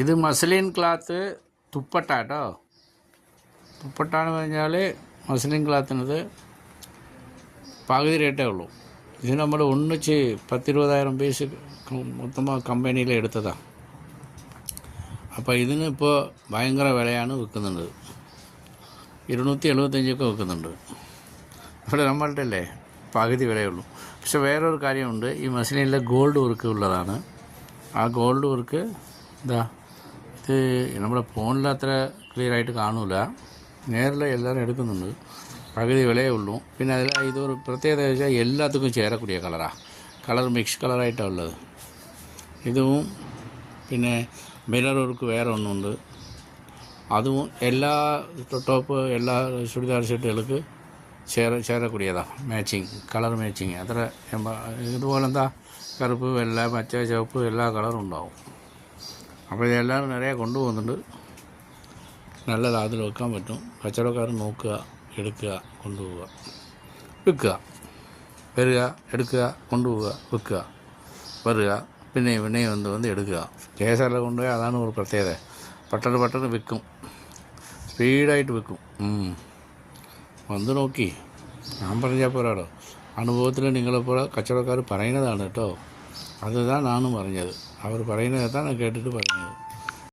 ഇത് മസ്ലിൻ ക്ലാത്ത് തുപ്പട്ട കേട്ടോ. തുപ്പട്ടാന്ന് പറഞ്ഞാൽ മസ്ലിൻ ക്ലാത്തിനത് പകുതി റേറ്റേ ഉള്ളൂ. ഇത് നമ്മൾ ഒന്നിച്ച് 10-20,000 പീസ് മൊത്തமாக കമ്പനിയിൽ എടുത്തതാണ്. അപ്പോൾ ഇതിന് ഇപ്പോൾ ഭയങ്കര വിലയാണ് വിൽക്കുന്നുണ്ട്. 275 വിൽക്കുന്നുണ്ട്. ഇവിടെ നമ്മളുടെ അല്ലേ പകുതി വിലയുള്ളൂ. പക്ഷെ വേറൊരു കാര്യമുണ്ട്, ഈ മസ്ലിനിലെ ഗോൾഡ് വർക്ക് ഉള്ളതാണ്. ആ ഗോൾഡ് വർക്ക് ഇതാ, ഇത് നമ്മുടെ ഫോണിൽ അത്ര ക്ലിയർ ആയിട്ട് കാണില്ല, നേരിൽ എല്ലാവരും എടുക്കുന്നുണ്ട്. പകുതി വിലയേ ഉള്ളൂ. പിന്നെ അതിൽ ഇതൊരു പ്രത്യേകത വെച്ചാൽ എല്ലാത്തിനും ചേരக்கூடிய കളറാണ്. കളർ മിക്സ് കളറായിട്ടാണ് ഉള്ളത്. ഇതും പിന്നെ മിറർ വർക്ക് വേറെ ഒന്നുണ്ട്. അതും എല്ലാ ടോപ്പ് എല്ലാ ചുരിദാർ സെറ്റുകൾക്ക് ചേരக்கூடிയതാണ്. മാച്ചിങ് കളർ മാച്ചിങ് അത്ര ഇതുപോലെ എന്താ കറുപ്പ്, വെള്ള, പച്ച, ചുവപ്പ് എല്ലാ കളറും ഉണ്ടാവും. അപ്പോൾ ഇതെല്ലാവരും നിറയെ കൊണ്ടുപോകുന്നുണ്ട്. നല്ലതാണ്, അതിൽ വെക്കാൻ പറ്റും. കച്ചവടക്കാർ നോക്കുക, എടുക്കുക, കൊണ്ടുപോവുക, വിൽക്കുക, വരിക, എടുക്കുക, കൊണ്ടുപോവുക, വിൽക്കുക, വരിക, പിന്നെയും വന്ന് എടുക്കുക. കേസെല്ലാം കൊണ്ടുപോയി അതാണ് ഒരു പ്രത്യേകത. പെട്ടെന്ന് വിൽക്കും, സ്പീഡായിട്ട് വിൽക്കും. വന്ന് നോക്കി, ഞാൻ പറഞ്ഞാൽ പോരാടോ, അനുഭവത്തിൽ നിങ്ങളെപ്പോലെ കച്ചവടക്കാർ പറയുന്നതാണ് കേട്ടോ. അതുതാണ് നാനും പറഞ്ഞത്. അവർ പറയുന്നതാണ് കേട്ടിട്ട് പറഞ്ഞത്.